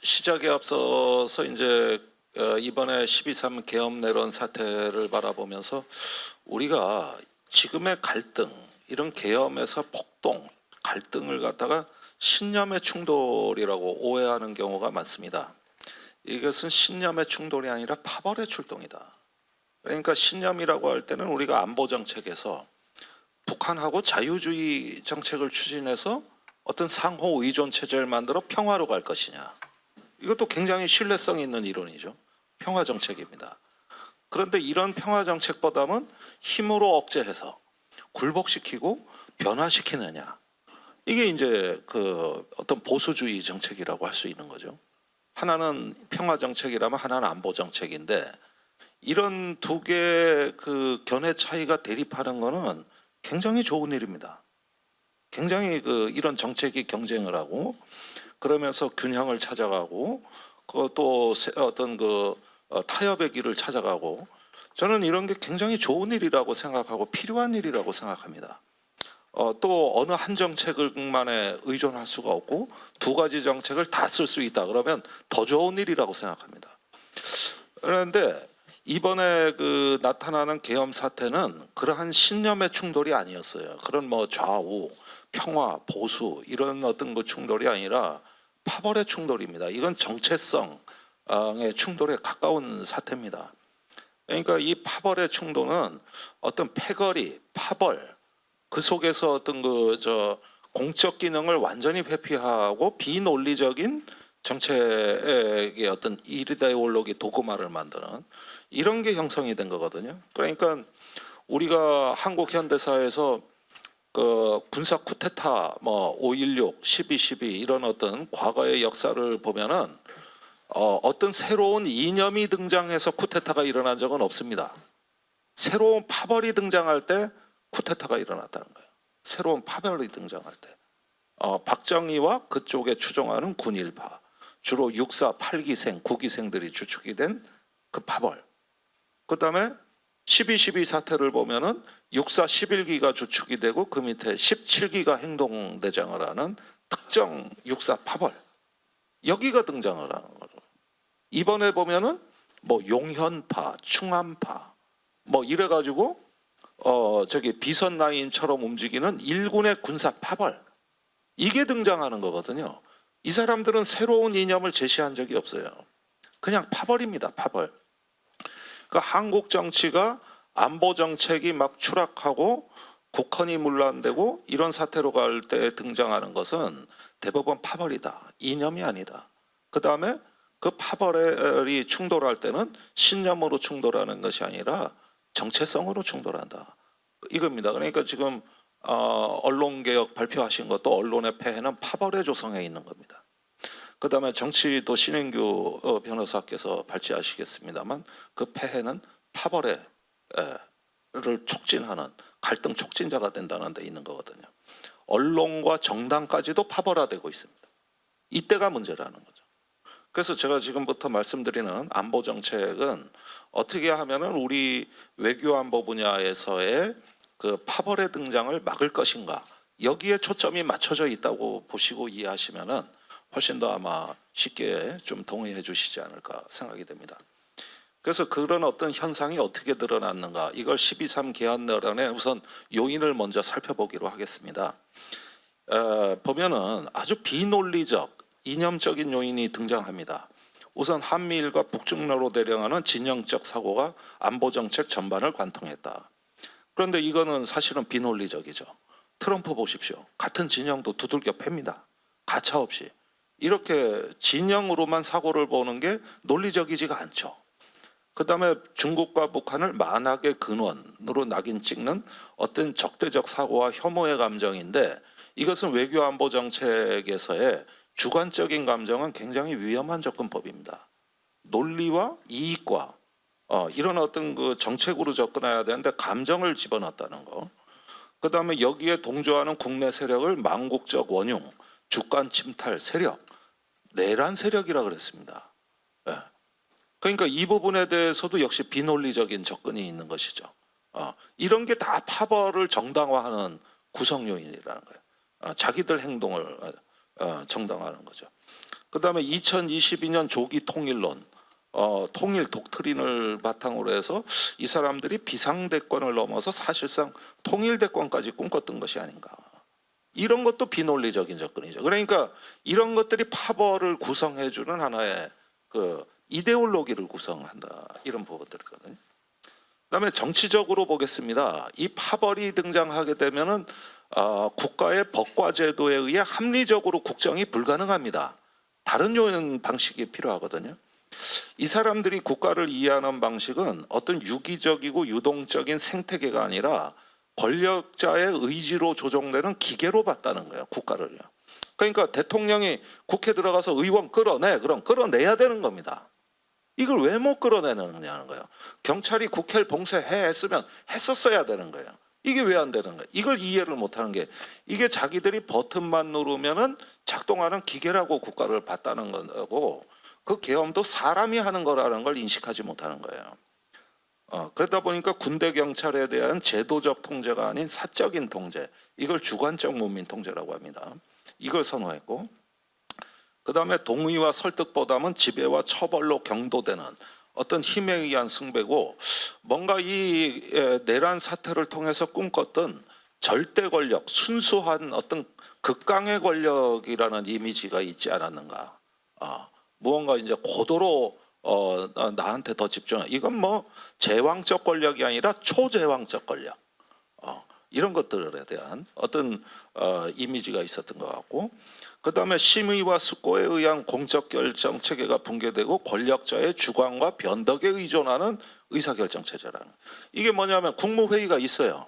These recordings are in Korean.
시작에 앞서서 이제 이번에 12.3 계엄 내란 사태를 바라보면서 우리가 지금의 갈등, 이런 계엄에서 폭동, 갈등을 갖다가 신념의 충돌이라고 오해하는 경우가 많습니다. 이것은 신념의 충돌이 아니라 파벌의 출동이다. 그러니까 신념이라고 할 때는 우리가 안보 정책에서 북한하고 자유주의 정책을 추진해서 어떤 상호 의존 체제를 만들어 평화로 갈 것이냐. 이것도 굉장히 신뢰성 있는 이론이죠. 평화 정책입니다. 그런데 이런 평화 정책보다는 힘으로 억제해서 굴복시키고 변화시키느냐. 이게 이제 그 어떤 보수주의 정책이라고 할 수 있는 거죠. 하나는 평화 정책이라면 하나는 안보 정책인데 이런 두 개의 그 견해 차이가 대립하는 거는 굉장히 좋은 일입니다. 굉장히 이런 정책이 경쟁을 하고 그러면서 균형을 찾아가고 또 어떤 타협의 길을 찾아가고 저는 이런 게 굉장히 좋은 일이라고 생각하고 필요한 일이라고 생각합니다. 또 어느 한 정책만에 의존할 수가 없고 두 가지 정책을 다 쓸 수 있다 그러면 더 좋은 일이라고 생각합니다. 그런데 이번에 나타나는 계엄 사태는 그러한 신념의 충돌이 아니었어요. 그런 좌우, 평화, 보수 이런 어떤 충돌이 아니라 파벌의 충돌입니다. 이건 정체성의 충돌에 가까운 사태입니다. 그러니까 이 파벌의 충돌은 어떤 패거리, 파벌 그 속에서 어떤 공적 기능을 완전히 회피하고 비논리적인 정책의 어떤 이데올로기 도그마를 만드는 이런 게 형성이 된 거거든요. 그러니까 우리가 한국 현대사에서 군사 쿠데타 5.16, 12.12 이런 어떤 과거의 역사를 보면은 어떤 새로운 이념이 등장해서 쿠데타가 일어난 적은 없습니다. 새로운 파벌이 등장할 때 쿠데타가 일어났다는 거예요. 새로운 파벌이 등장할 때 박정희와 그쪽에 추종하는 군일파 주로 6.4, 8기생, 9기생들이 주축이 된 그 파벌. 그 다음에 12.12 사태를 보면은 6.4, 11기가 주축이 되고 그 밑에 17기가 행동대장을 하는 특정 6.4 파벌. 여기가 등장을 하는 거죠. 이번에 보면은 용현파, 충암파 이래가지고 비선 라인처럼 움직이는 일군의 군사 파벌. 이게 등장하는 거거든요. 이 사람들은 새로운 이념을 제시한 적이 없어요. 그냥 파벌입니다. 파벌. 그러니까 한국 정치가 안보 정책이 막 추락하고 국헌이 문란되고 이런 사태로 갈 때 등장하는 것은 대부분 파벌이다. 이념이 아니다. 그 다음에 그 파벌이 충돌할 때는 신념으로 충돌하는 것이 아니라 정체성으로 충돌한다. 이겁니다. 그러니까 지금 언론개혁 발표하신 것도 언론의 폐해는 파벌의 조성에 있는 겁니다. 그 다음에 정치도 신인규 변호사께서 발제하시겠습니다만 그 폐해는 파벌을 촉진하는 갈등 촉진자가 된다는 데 있는 거거든요. 언론과 정당까지도 파벌화되고 있습니다. 이때가 문제라는 거죠. 그래서 제가 지금부터 말씀드리는 안보 정책은 어떻게 하면은 우리 외교안보 분야에서의 그 파벌의 등장을 막을 것인가 여기에 초점이 맞춰져 있다고 보시고 이해하시면은 훨씬 더 아마 쉽게 좀 동의해 주시지 않을까 생각이 됩니다. 그래서 그런 어떤 현상이 어떻게 드러났는가 이걸 12.3 계엄 내란의 우선 요인을 먼저 살펴보기로 하겠습니다. 보면은 아주 비논리적 이념적인 요인이 등장합니다. 우선 한미일과 북중로로 대령하는 진영적 사고가 안보정책 전반을 관통했다. 그런데 이거는 사실은 비논리적이죠. 트럼프 보십시오. 같은 진영도 두들겨 팹니다. 가차없이. 이렇게 진영으로만 사고를 보는 게 논리적이지가 않죠. 그 다음에 중국과 북한을 만악의 근원으로 낙인 찍는 어떤 적대적 사고와 혐오의 감정인데 이것은 외교안보 정책에서의 주관적인 감정은 굉장히 위험한 접근법입니다. 논리와 이익과 이런 어떤 정책으로 접근해야 되는데 감정을 집어넣었다는 거. 그 다음에 여기에 동조하는 국내 세력을 망국적 원흉, 주권 침탈 세력, 내란 세력이라 그랬습니다. 그러니까 이 부분에 대해서도 역시 비논리적인 접근이 있는 것이죠. 이런 게 다 파벌을 정당화하는 구성 요인이라는 거예요. 자기들 행동을 정당화하는 거죠. 그다음에 2022년 조기 통일론, 통일 독트린을 바탕으로 해서 이 사람들이 비상대권을 넘어서 사실상 통일대권까지 꿈꿨던 것이 아닌가. 이런 것도 비논리적인 접근이죠. 그러니까 이런 것들이 파벌을 구성해주는 하나의 그 이데올로기를 구성한다. 이런 부분들이거든요. 그다음에 정치적으로 보겠습니다. 이 파벌이 등장하게 되면은 국가의 법과 제도에 의해 합리적으로 국정이 불가능합니다. 다른 요인 방식이 필요하거든요. 이 사람들이 국가를 이해하는 방식은 어떤 유기적이고 유동적인 생태계가 아니라 권력자의 의지로 조종되는 기계로 봤다는 거예요. 국가를요. 그러니까 대통령이 국회 들어가서 의원 끌어내, 그럼 끌어내야 되는 겁니다. 이걸 왜 못 끌어내느냐는 거예요. 경찰이 국회를 봉쇄해 했으면 했었어야 되는 거예요. 이게 왜 안 되는 거예요? 이걸 이해를 못하는 게, 이게 자기들이 버튼만 누르면은 작동하는 기계라고 국가를 봤다는 거고, 그 계엄도 사람이 하는 거라는 걸 인식하지 못하는 거예요. 그러다 보니까 군대 경찰에 대한 제도적 통제가 아닌 사적인 통제, 이걸 주관적 문민 통제라고 합니다. 이걸 선호했고, 그 다음에 동의와 설득보다는 지배와 처벌로 경도되는 어떤 힘에 의한 승배고, 뭔가 이 내란 사태를 통해서 꿈꿨던 절대 권력, 순수한 어떤 극강의 권력이라는 이미지가 있지 않았는가. 무언가 이제 고도로 나한테 더 집중. 이건 뭐 제왕적 권력이 아니라 초제왕적 권력. 이런 것들에 대한 어떤 이미지가 있었던 것 같고, 그 다음에 심의와 숙고에 의한 공적 결정 체계가 붕괴되고 권력자의 주관과 변덕에 의존하는 의사결정 체제라는. 이게 뭐냐면 국무회의가 있어요.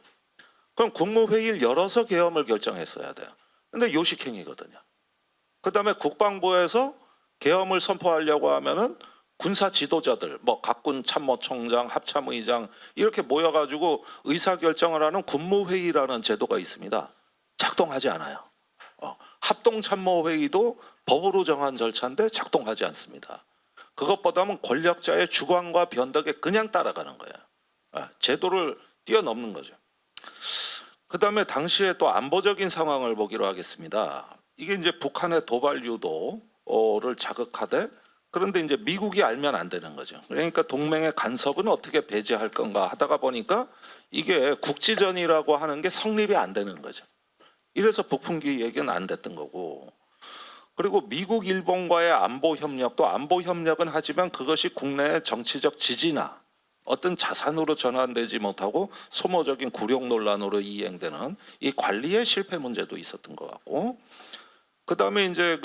그럼 국무회의를 열어서 계엄을 결정했어야 돼요. 근데 요식행위거든요. 그 다음에 국방부에서 계엄을 선포하려고 하면은 군사 지도자들, 뭐 각군 참모총장, 합참의장 이렇게 모여가지고 의사결정을 하는 군무회의라는 제도가 있습니다. 작동하지 않아요. 합동참모회의도 법으로 정한 절차인데 작동하지 않습니다. 그것보다는 권력자의 주관과 변덕에 그냥 따라가는 거예요. 제도를 뛰어넘는 거죠. 그 다음에 당시에 또 안보적인 상황을 보기로 하겠습니다. 이게 이제 북한의 도발 유도를 자극하되, 그런데 이제 미국이 알면 안 되는 거죠. 그러니까 동맹의 간섭은 어떻게 배제할 건가 하다가 보니까 이게 국지전이라고 하는 게 성립이 안 되는 거죠. 이래서 북풍기 얘기는 안 됐던 거고, 그리고 미국, 일본과의 안보 협력도 안보 협력은 하지만 그것이 국내의 정치적 지지나 어떤 자산으로 전환되지 못하고 소모적인 굴욕 논란으로 이행되는 이 관리의 실패 문제도 있었던 것 같고, 그 다음에 이제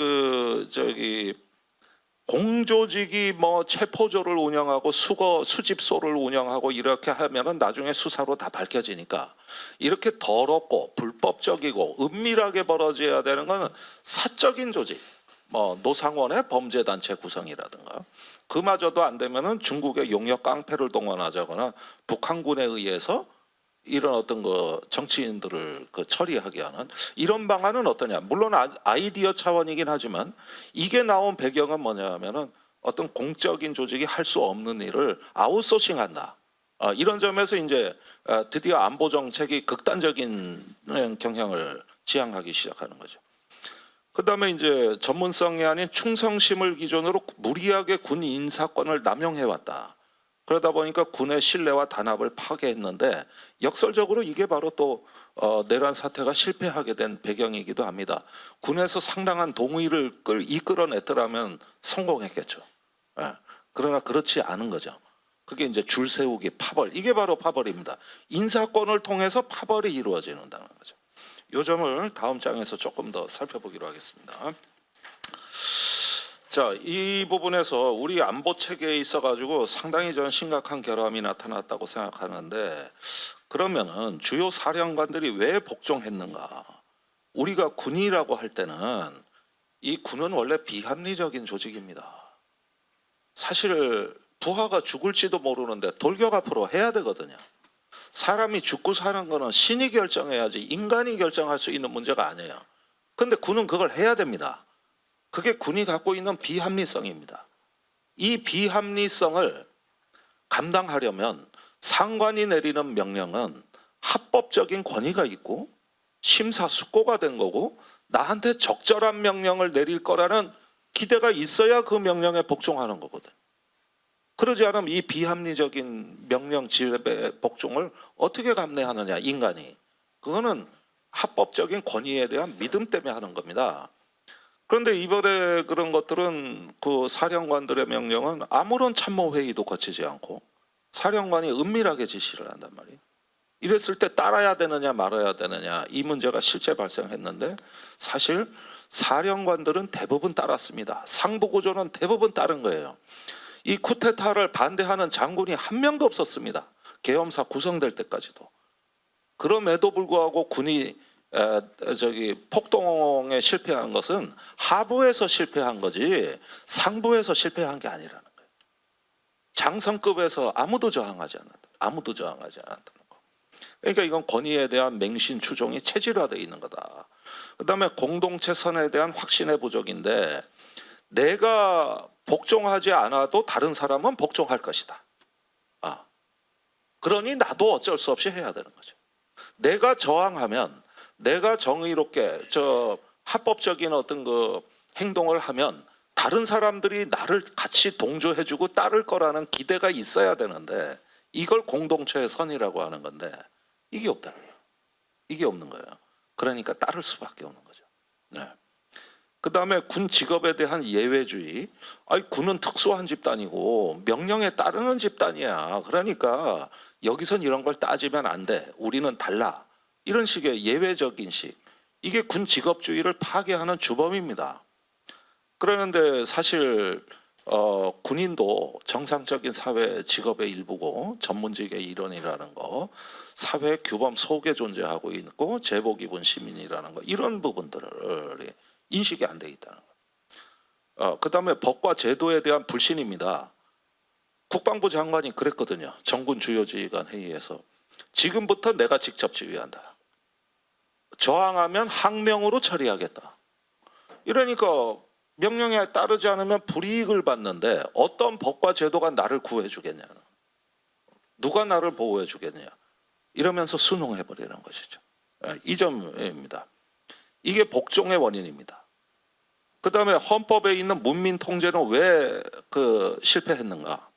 공조직이 뭐 체포조를 운영하고 수집소를 운영하고 이렇게 하면은 나중에 수사로 다 밝혀지니까, 이렇게 더럽고 불법적이고 은밀하게 벌어져야 되는 거는 사적인 조직, 뭐 노상원의 범죄단체 구성이라든가, 그마저도 안 되면은 중국의 용역 깡패를 동원하자거나 북한군에 의해서 이런 어떤 정치인들을 처리하게 하는 이런 방안은 어떠냐. 물론 아이디어 차원이긴 하지만 이게 나온 배경은 뭐냐면은 어떤 공적인 조직이 할 수 없는 일을 아웃소싱한다. 이런 점에서 이제 드디어 안보 정책이 극단적인 경향을 지향하기 시작하는 거죠. 그다음에 이제 전문성이 아닌 충성심을 기준으로 무리하게 군 인사권을 남용해왔다. 그러다 보니까 군의 신뢰와 단합을 파괴했는데, 역설적으로 이게 바로 또 내란 사태가 실패하게 된 배경이기도 합니다. 군에서 상당한 동의를 이끌어냈더라면 성공했겠죠. 그러나 그렇지 않은 거죠. 그게 이제 줄 세우기, 파벌, 이게 바로 파벌입니다. 인사권을 통해서 파벌이 이루어지는다는 거죠. 이 점을 다음 장에서 조금 더 살펴보기로 하겠습니다. 자, 이 부분에서 우리 안보 체계에 있어 가지고 상당히 저는 심각한 결함이 나타났다고 생각하는데, 그러면은 주요 사령관들이 왜 복종했는가? 우리가 군이라고 할 때는 이 군은 원래 비합리적인 조직입니다. 사실 부하가 죽을지도 모르는데 돌격 앞으로 해야 되거든요. 사람이 죽고 사는 거는 신이 결정해야지 인간이 결정할 수 있는 문제가 아니에요. 근데 군은 그걸 해야 됩니다. 그게 군이 갖고 있는 비합리성입니다. 이 비합리성을 감당하려면 상관이 내리는 명령은 합법적인 권위가 있고 심사숙고가 된 거고, 나한테 적절한 명령을 내릴 거라는 기대가 있어야 그 명령에 복종하는 거거든. 그러지 않으면 이 비합리적인 명령 지배 복종을 어떻게 감내하느냐 인간이. 그거는 합법적인 권위에 대한 믿음 때문에 하는 겁니다. 그런데 이번에 그런 것들은 그 사령관들의 명령은 아무런 참모 회의도 거치지 않고 사령관이 은밀하게 지시를 한단 말이에요. 이랬을 때 따라야 되느냐 말아야 되느냐 이 문제가 실제 발생했는데 사실 사령관들은 대부분 따랐습니다. 상부 구조는 대부분 따른 거예요. 이 쿠데타를 반대하는 장군이 한 명도 없었습니다. 계엄사 구성될 때까지도. 그럼에도 불구하고 군이 폭동에 실패한 것은 하부에서 실패한 거지 상부에서 실패한 게 아니라는 거예요. 장성급에서 아무도 저항하지 않았다는 거. 그러니까 이건 권위에 대한 맹신 추종이 체질화되어 있는 거다. 그다음에 공동체 선에 대한 확신의 부족인데 내가 복종하지 않아도 다른 사람은 복종할 것이다. 그러니 나도 어쩔 수 없이 해야 되는 거죠. 내가 저항하면 내가 정의롭게 합법적인 어떤 그 행동을 하면 다른 사람들이 나를 같이 동조해주고 따를 거라는 기대가 있어야 되는데 이걸 공동체의 선이라고 하는 건데 이게 없다는 거예요. 이게 없는 거예요. 그러니까 따를 수밖에 없는 거죠. 네. 그 다음에 군 직업에 대한 예외주의. 군은 특수한 집단이고 명령에 따르는 집단이야. 그러니까 여기선 이런 걸 따지면 안 돼. 우리는 달라. 이런 식의 예외적인 식. 이게 군 직업주의를 파괴하는 주범입니다. 그러는데 사실 군인도 정상적인 사회 직업의 일부고 전문직의 일원이라는 거, 사회 규범 속에 존재하고 있고 제복 입은 시민이라는 거 이런 부분들을 인식이 안 돼 있다는 거예요. 그다음에 법과 제도에 대한 불신입니다. 국방부 장관이 그랬거든요. 정군 주요 지휘관 회의에서 지금부터 내가 직접 지휘한다. 저항하면 항명으로 처리하겠다. 이러니까 명령에 따르지 않으면 불이익을 받는데 어떤 법과 제도가 나를 구해 주겠냐. 누가 나를 보호해 주겠냐. 이러면서 순응해버리는 것이죠. 이 점입니다. 이게 복종의 원인입니다. 그 다음에 헌법에 있는 문민 통제는 왜 실패했는가?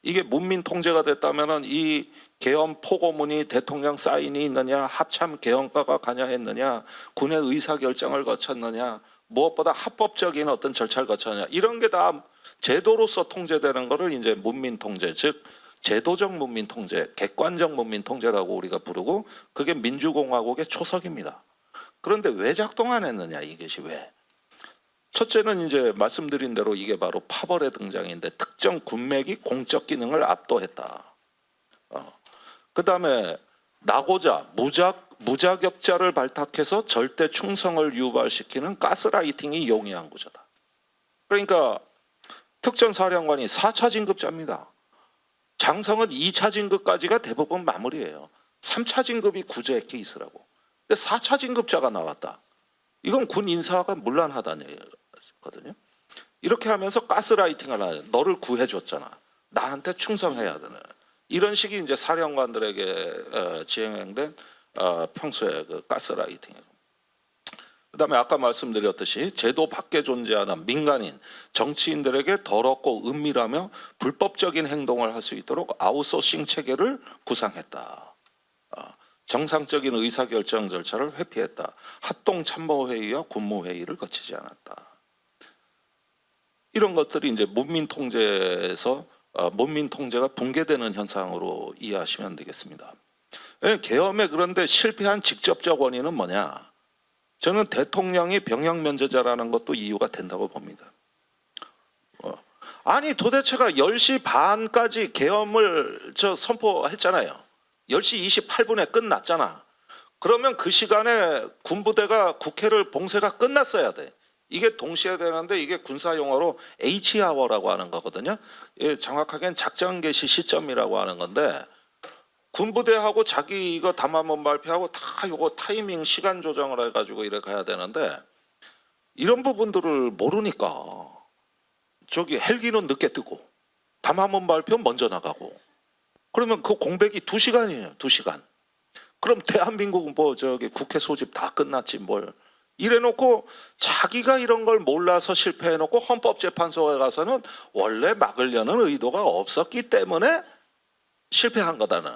이게 문민 통제가 됐다면은 이 계엄 포고문이 대통령 사인이 있느냐, 합참 계엄가가 관여했느냐, 군의 의사 결정을 거쳤느냐, 무엇보다 합법적인 어떤 절차를 거쳤느냐 이런 게 다 제도로서 통제되는 것을 이제 문민 통제, 즉 제도적 문민 통제, 객관적 문민 통제라고 우리가 부르고 그게 민주공화국의 초석입니다. 그런데 왜 작동 안 했느냐 이것이 왜? 첫째는 이제 말씀드린 대로 이게 바로 파벌의 등장인데 특정 군맥이 공적 기능을 압도했다. 그 다음에 나고자 무자격자를 발탁해서 절대 충성을 유발시키는 가스라이팅이 용이한 구조다. 그러니까 특전 사령관이 4차 진급자입니다. 장성은 2차 진급까지가 대부분 마무리예요. 3차 진급이 구제 케이스라고. 근데 4차 진급자가 나왔다. 이건 군 인사가 문란하다는 얘기거든요. 이렇게 하면서 가스라이팅을 하죠. 너를 구해줬잖아. 나한테 충성해야 되는. 이런 식이 이제 사령관들에게 지행된 평소의 그 가스라이팅이에요. 그다음에 아까 말씀드렸듯이 제도 밖에 존재하는 민간인, 정치인들에게 더럽고 은밀하며 불법적인 행동을 할 수 있도록 아웃소싱 체계를 구상했다. 정상적인 의사결정 절차를 회피했다. 합동참모회의와 군무회의를 거치지 않았다. 이런 것들이 이제 문민 통제에서 문민 통제가 붕괴되는 현상으로 이해하시면 되겠습니다. 계엄에 그런데 실패한 직접적 원인은 뭐냐? 저는 대통령이 병역 면제자라는 것도 이유가 된다고 봅니다. 아니 도대체가 10시 반까지 계엄을 선포했잖아요. 10시 28분에 끝났잖아. 그러면 그 시간에 군부대가 국회를 봉쇄가 끝났어야 돼. 이게 동시에 되는데 이게 군사 용어로 H아워라고 하는 거거든요. 정확하게는 작전 개시 시점이라고 하는 건데 군부대하고 자기 이거 담화문 발표하고 다 이거 타이밍 시간 조정을 해가지고 이렇게 가야 되는데 이런 부분들을 모르니까 저기 헬기는 늦게 뜨고 담화문 발표 먼저 나가고 그러면 그 공백이 2시간이에요. 2시간. 그럼 대한민국은 뭐 저기 국회 소집 다 끝났지 뭘 이래놓고 자기가 이런 걸 몰라서 실패해놓고 헌법재판소에 가서는 원래 막으려는 의도가 없었기 때문에 실패한 거다는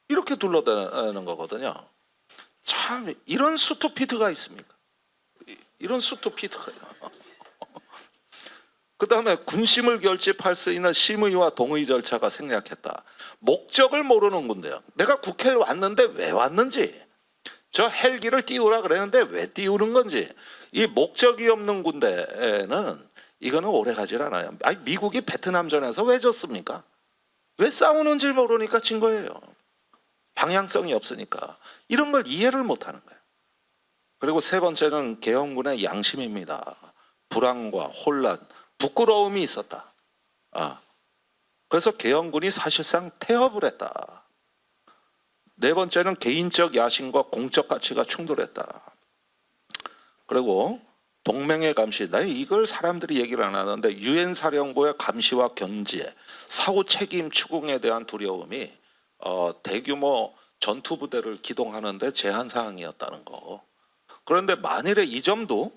이렇게 둘러대는 거거든요. 참 이런 스투피드가 있습니까? 이런 스투피드가요. 그다음에 군심을 결집할 수 있는 심의와 동의 절차가 생략했다. 목적을 모르는 건데요. 내가 국회를 왔는데 왜 왔는지, 저 헬기를 띄우라 그랬는데 왜 띄우는 건지, 이 목적이 없는 군대는 이거는 오래 가질 않아요. 아니, 미국이 베트남전에서 왜 졌습니까? 왜 싸우는지 모르니까 진 거예요. 방향성이 없으니까. 이런 걸 이해를 못하는 거예요. 그리고 세 번째는 계엄군의 양심입니다. 불안과 혼란, 부끄러움이 있었다. 그래서 계엄군이 사실상 태업을 했다. 네 번째는 개인적 야심과 공적 가치가 충돌했다. 그리고 동맹의 감시, 나 이걸 사람들이 얘기를 안 하는데 유엔 사령부의 감시와 견제, 사후 책임 추궁에 대한 두려움이 대규모 전투 부대를 기동하는데 제한 사항이었다는 거. 그런데 만일에 이 점도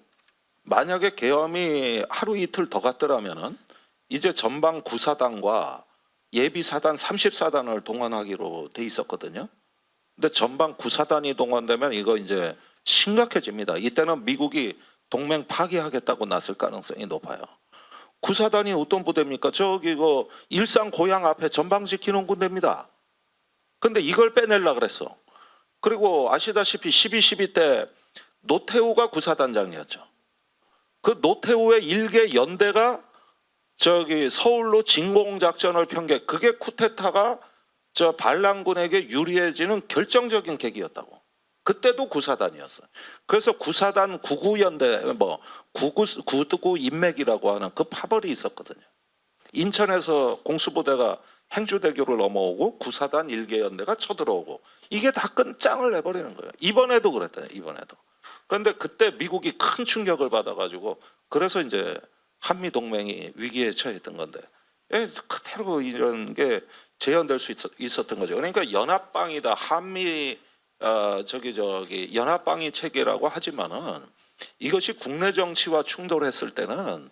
만약에 계엄이 하루 이틀 더 갔더라면은 이제 전방 구사단과 예비사단 30사단을 동원하기로 돼 있었거든요. 근데 전방 구사단이 동원되면 이거 이제 심각해집니다. 이때는 미국이 동맹 파기하겠다고 나설 가능성이 높아요. 구사단이 어떤 부대입니까? 저기 그 일산 고향 앞에 전방 지키는 군대입니다. 근데 이걸 빼내려고 그랬어. 그리고 아시다시피 12.12 때 노태우가 구사단장이었죠. 그 노태우의 일개 연대가 저기 서울로 진공작전을 편개, 그게 쿠데타가 저 반란군에게 유리해지는 결정적인 계기였다고. 그때도 구사단이었어요. 그래서 구사단 99연대, 뭐 99 인맥이라고 하는 그 파벌이 있었거든요. 인천에서 공수부대가 행주대교를 넘어오고 구사단 일개연대가 쳐들어오고 이게 다 끝장을 내버리는 거예요. 이번에도 그랬대요. 이번에도. 그런데 그때 미국이 큰 충격을 받아가지고 그래서 이제 한미 동맹이 위기에 처했던 건데 그대로 이런 게 재현될 수 있었던 거죠. 그러니까 연합방위다, 한미 연합방위 체계라고 하지만은 이것이 국내 정치와 충돌했을 때는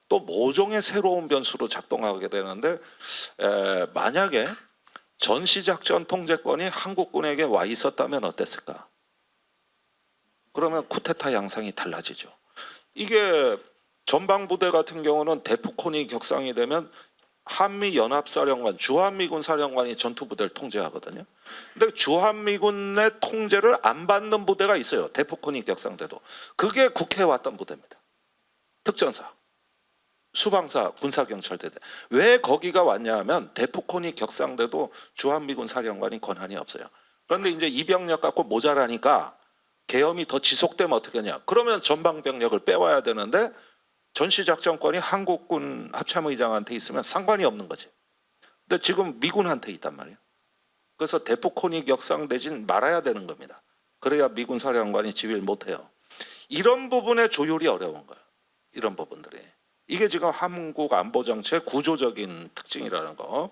또 모종의 새로운 변수로 작동하게 되는데 만약에 전시작전 통제권이 한국군에게 와 있었다면 어땠을까? 그러면 쿠데타 양상이 달라지죠. 이게 전방부대 같은 경우는 대포콘이 격상이 되면 한미연합사령관, 주한미군 사령관이 전투부대를 통제하거든요. 근데 주한미군의 통제를 안 받는 부대가 있어요. 대포콘이 격상돼도. 그게 국회에 왔던 부대입니다. 특전사, 수방사, 군사경찰대대. 왜 거기가 왔냐 하면 대포콘이 격상돼도 주한미군 사령관이 권한이 없어요. 그런데 이제 이 병력 갖고 모자라니까 계엄이 더 지속되면 어떻게 하냐. 그러면 전방병력을 빼와야 되는데 전시작전권이 한국군 합참의장한테 있으면 상관이 없는 거지. 근데 지금 미군한테 있단 말이에요. 그래서 대포콘이 격상되진 말아야 되는 겁니다. 그래야 미군 사령관이 지휘를 못해요. 이런 부분의 조율이 어려운 거예요. 이런 부분들이. 이게 지금 한국 안보정치의 구조적인 특징이라는 거.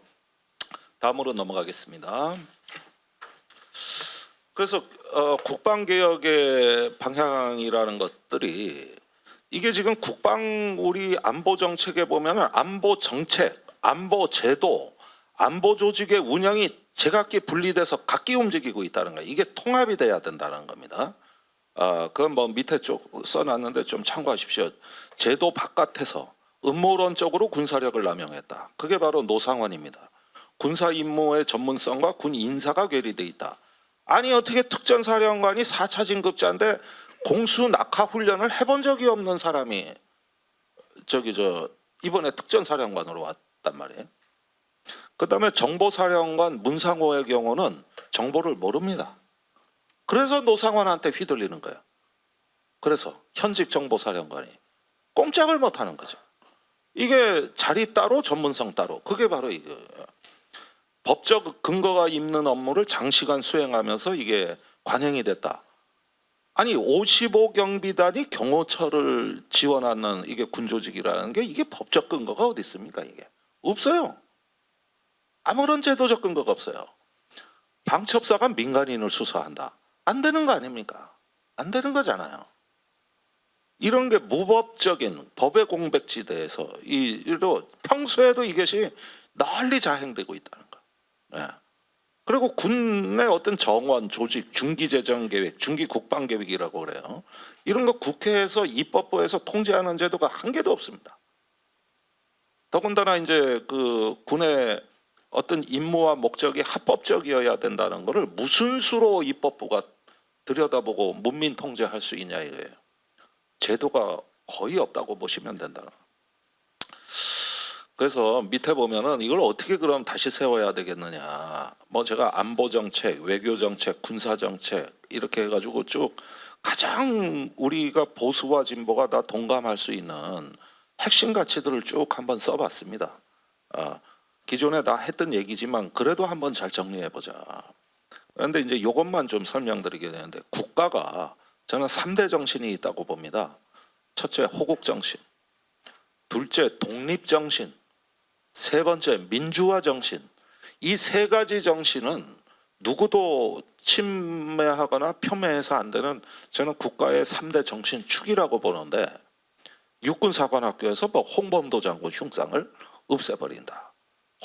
다음으로 넘어가겠습니다. 그래서 국방개혁의 방향이라는 것들이 이게 지금 우리 안보 정책에 보면은 안보 정책, 안보 제도, 안보 조직의 운영이 제각기 분리돼서 각기 움직이고 있다는 거예요. 이게 통합이 돼야 된다는 겁니다. 그건 뭐 밑에 쪽 써놨는데 좀 참고하십시오. 제도 바깥에서 음모론적으로 군사력을 남용했다. 그게 바로 노상원입니다. 군사 임무의 전문성과 군 인사가 괴리돼 있다. 아니 어떻게 특전사령관이 4차 진급자인데 공수 낙하 훈련을 해본 적이 없는 사람이 이번에 특전사령관으로 왔단 말이에요. 그다음에 정보사령관 문상호의 경우는 정보를 모릅니다. 그래서 노상원한테 휘둘리는 거예요. 그래서 현직 정보사령관이 꼼짝을 못하는 거죠. 이게 자리 따로 전문성 따로. 그게 바로 이거예요. 법적 근거가 있는 업무를 장시간 수행하면서 이게 관행이 됐다. 아니 55경비단이 경호처를 지원하는 이게 군조직이라는 게 이게 법적 근거가 어디 있습니까? 이게 없어요. 아무런 제도적 근거가 없어요. 방첩사가 민간인을 수사한다. 안 되는 거 아닙니까? 안 되는 거잖아요. 이런 게 무법적인 법의 공백지대에서 이로 평소에도 이것이 널리 자행되고 있다는 거. 예. 그리고 군의 어떤 정원, 조직, 중기재정계획, 중기국방계획이라고 그래요. 이런 거 국회에서 입법부에서 통제하는 제도가 한 개도 없습니다. 더군다나 이제 그 군의 어떤 임무와 목적이 합법적이어야 된다는 것을 무슨 수로 입법부가 들여다보고 문민 통제할 수 있냐 이거예요. 제도가 거의 없다고 보시면 된다. 그래서 밑에 보면은 이걸 어떻게 그럼 다시 세워야 되겠느냐. 뭐 제가 안보 정책, 외교 정책, 군사 정책 이렇게 해가지고 쭉 가장 우리가 보수와 진보가 다 동감할 수 있는 핵심 가치들을 쭉 한번 써봤습니다. 기존에 다 했던 얘기지만 그래도 한번 잘 정리해 보자. 그런데 이제 이것만 좀 설명드리게 되는데 국가가 저는 3대 정신이 있다고 봅니다. 첫째 호국 정신, 둘째 독립 정신, 세 번째 민주화 정신. 이 세 가지 정신은 누구도 침해하거나 폄훼해서 안 되는 저는 국가의 3대 정신축이라고 보는데 육군사관학교에서 뭐 홍범도 장군 흉상을 없애버린다.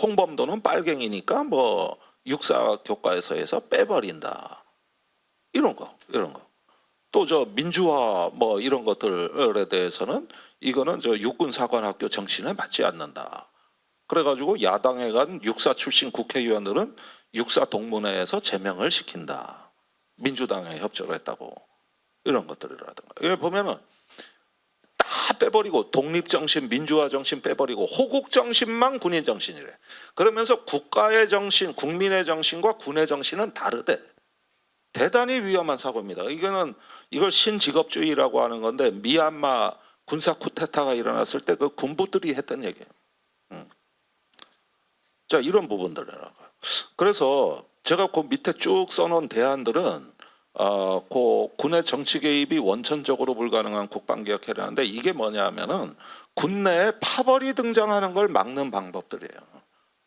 홍범도는 빨갱이니까 뭐 육사교과에서 해서 빼버린다. 이런 거. 또 저 민주화 뭐 이런 것들에 대해서는 이거는 저 육군사관학교 정신에 맞지 않는다. 그래가지고 야당에 간 육사 출신 국회의원들은 육사 동문회에서 제명을 시킨다. 민주당에 협조를 했다고. 이런 것들이라든가. 여기 보면은 다 빼버리고 독립정신, 민주화정신 빼버리고 호국정신만 군인정신이래. 그러면서 국가의 정신, 국민의 정신과 군의 정신은 다르대. 대단히 위험한 사고입니다. 이걸 신직업주의라고 하는 건데 미얀마 군사 쿠데타가 일어났을 때 그 군부들이 했던 얘기예요. 자, 이런 부분들이라고요. 그래서 제가 그 밑에 쭉 써놓은 대안들은 그 군의 정치 개입이 원천적으로 불가능한 국방개혁이라는데 이게 뭐냐면은 군내에 파벌이 등장하는 걸 막는 방법들이에요.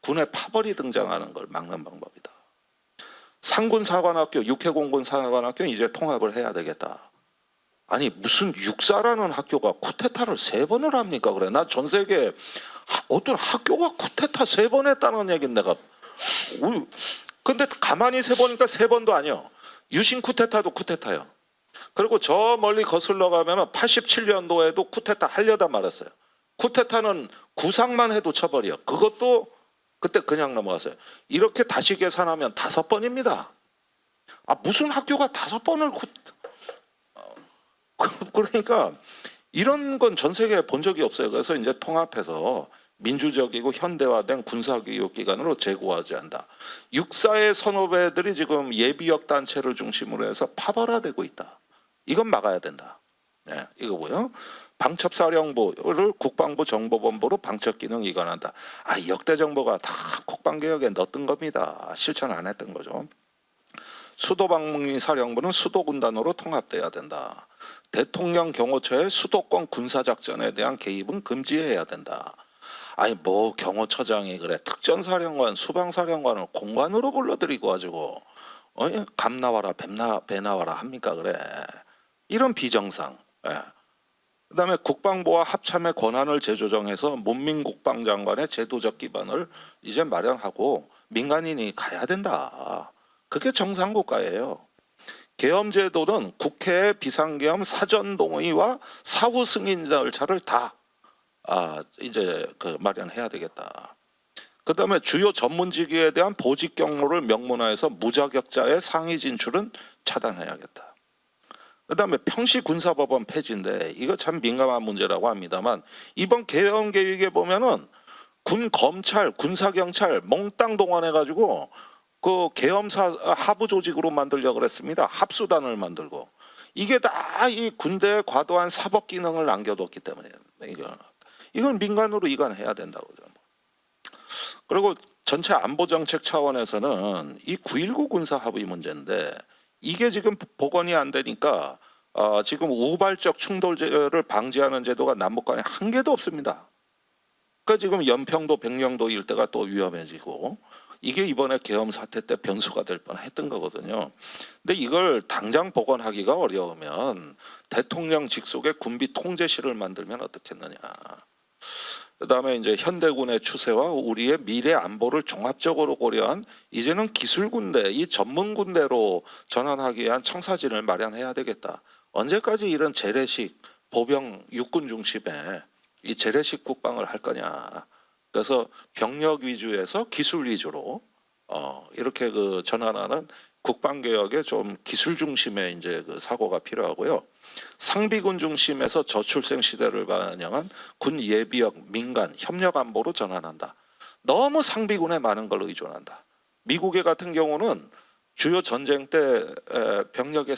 군에 파벌이 등장하는 걸 막는 방법이다. 상군사관학교, 육해공군사관학교 이제 통합을 해야 되겠다. 아니 무슨 육사라는 학교가 쿠데타를 3번을 합니까? 그래. 나 전 세계 어떤 학교가 쿠데타 3번 했다는 얘기는 내가 근데 가만히 세보니까 3번도 아니요. 유신 쿠데타도 쿠데타요. 그리고 저 멀리 거슬러 가면 87년도에도 쿠데타 하려다 말았어요. 쿠데타는 구상만 해도 처벌이요. 그것도 그때 그냥 넘어갔어요. 이렇게 다시 계산하면 5번입니다. 무슨 학교가 5번을 그러니까 이런 건 전 세계에 본 적이 없어요. 그래서 이제 통합해서 민주적이고 현대화된 군사교육기관으로 재구하지 한다. 육사의 선후배들이 지금 예비역 단체를 중심으로 해서 파벌화되고 있다. 이건 막아야 된다. 네, 이거고요. 방첩사령부를 국방부 정보본부로 방첩기능 이관한다. 역대 정부가 다 국방개혁에 넣었던 겁니다. 실천 안 했던 거죠. 수도방위사령부는 수도군단으로 통합돼야 된다. 대통령 경호처의 수도권 군사작전에 대한 개입은 금지해야 된다. 뭐 경호처장이 그래 특전사령관, 수방사령관을 공관으로 불러들이고 가지고 감 나와라 배 나와라 합니까? 그래. 이런 비정상. 그다음에 국방부와 합참의 권한을 재조정해서 문민국방장관의 제도적 기반을 이제 마련하고 민간인이 가야 된다. 그게 정상국가예요. 계엄제도는 국회의 비상계엄 사전동의와 사후 승인 절차를 다 이제 마련해야 되겠다. 그다음에 주요 전문직위에 대한 보직 경로를 명문화해서 무자격자의 상위 진출은 차단해야겠다. 그다음에 평시 군사법원 폐지인데 이거 참 민감한 문제라고 합니다만 이번 계엄 계획에 보면은 군 검찰, 군사 경찰 몽땅 동원해가지고 그 계엄사 하부 조직으로 만들려고 그랬습니다. 합수단을 만들고 이게 다 이 군대의 과도한 사법 기능을 남겨뒀기 때문에 이걸 민간으로 이관해야 된다고. 그리고 전체 안보 정책 차원에서는 이 9.19 군사 합의 문제인데 이게 지금 복원이 안 되니까 지금 우발적 충돌을 방지하는 제도가 남북 간에 한 개도 없습니다. 그러니까 지금 연평도, 백령도 일대가 또 위험해지고 이게 이번에 계엄 사태 때 변수가 될 뻔했던 거거든요. 근데 이걸 당장 복원하기가 어려우면 대통령 직속의 군비 통제실을 만들면 어떻겠느냐. 그다음에 이제 현대군의 추세와 우리의 미래 안보를 종합적으로 고려한 이제는 기술군대, 이 전문군대로 전환하기 위한 청사진을 마련해야 되겠다. 언제까지 이런 재래식 보병 육군 중심의 이 재래식 국방을 할 거냐. 그래서 병력 위주에서 기술 위주로 이렇게 그 전환하는 국방 개혁에 좀 기술 중심의 이제 그 사고가 필요하고요. 상비군 중심에서 저출생 시대를 반영한 군 예비역, 민간, 협력 안보로 전환한다. 너무 상비군에 많은 걸 의존한다. 미국의 같은 경우는 주요 전쟁 때 병력의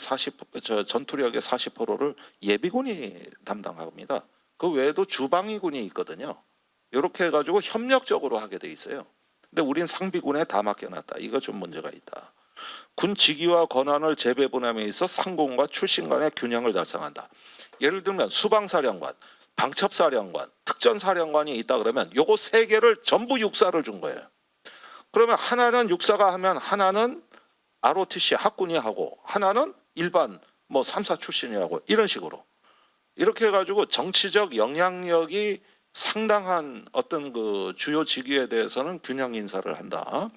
전투력의 40%를 예비군이 담당합니다. 그 외에도 주방위군이 있거든요. 이렇게 해가지고 협력적으로 하게 돼 있어요. 근데 우린 상비군에 다 맡겨놨다. 이거 좀 문제가 있다. 군 직위와 권한을 재배분함에 있어 상공과 출신 간의 균형을 달성한다. 예를 들면 수방사령관, 방첩사령관, 특전사령관이 있다 그러면 요거 세 개를 전부 육사를 준 거예요. 그러면 하나는 육사가 하면 하나는 ROTC 학군이 하고 하나는 일반 뭐 3사 출신이 하고 이런 식으로 이렇게 해가지고 정치적 영향력이 상당한 어떤 그 주요 직위에 대해서는 균형 인사를 한다.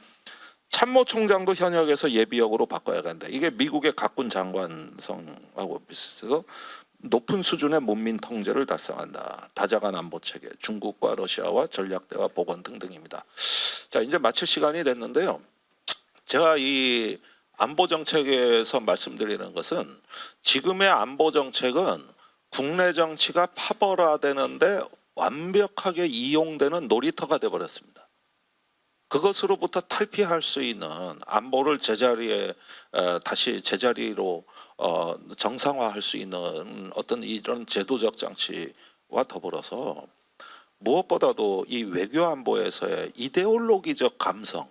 참모총장도 현역에서 예비역으로 바꿔야 한다. 이게 미국의 각군 장관성하고 비슷해서 높은 수준의 문민 통제를 달성한다. 다자간 안보 체계, 중국과 러시아와 전략 대화 복원 등등입니다. 자, 이제 마칠 시간이 됐는데요. 제가 이 안보 정책에서 말씀드리는 것은 지금의 안보 정책은 국내 정치가 파벌화되는데 완벽하게 이용되는 놀이터가 되어버렸습니다. 그것으로부터 탈피할 수 있는 안보를 제자리에 다시 제자리로 정상화할 수 있는 어떤 이런 제도적 장치와 더불어서 무엇보다도 이 외교 안보에서의 이데올로기적 감성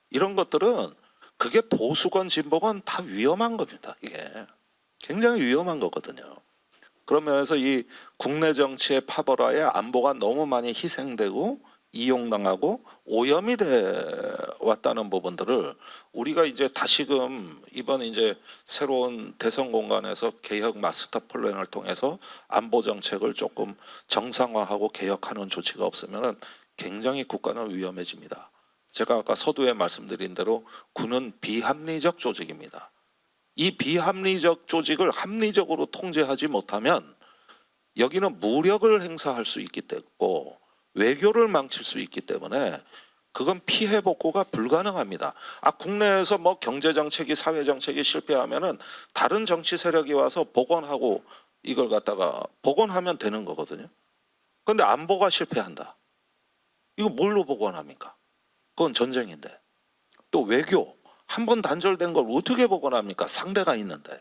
이런 것들은 그게 보수건 진보건 다 위험한 겁니다. 이게 굉장히 위험한 거거든요. 그런 면에서 이 국내 정치의 파벌화에 안보가 너무 많이 희생되고 이용당하고 오염이 돼 왔다는 부분들을 우리가 이제 다시금 이번 이제 새로운 대선 공간에서 개혁 마스터 플랜을 통해서 안보 정책을 조금 정상화하고 개혁하는 조치가 없으면은 굉장히 국가는 위험해집니다. 제가 아까 서두에 말씀드린 대로 군은 비합리적 조직입니다. 이 비합리적 조직을 합리적으로 통제하지 못하면 여기는 무력을 행사할 수 있기 때문에 외교를 망칠 수 있기 때문에 그건 피해 복구가 불가능합니다. 국내에서 뭐 경제 정책이 사회 정책이 실패하면은 다른 정치 세력이 와서 복원하고 이걸 갖다가 복원하면 되는 거거든요. 그런데 안보가 실패한다. 이거 뭘로 복원합니까? 그건 전쟁인데. 또 외교 한 번 단절된 걸 어떻게 복원합니까? 상대가 있는데.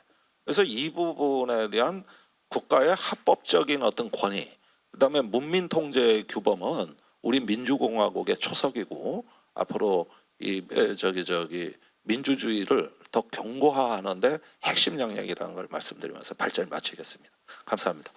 그래서 이 부분에 대한 국가의 합법적인 어떤 권위, 그다음에 문민 통제 규범은 우리 민주공화국의 초석이고 앞으로 이 민주주의를 더 경고화하는데 핵심 영역이라는 걸 말씀드리면서 발제를 마치겠습니다. 감사합니다.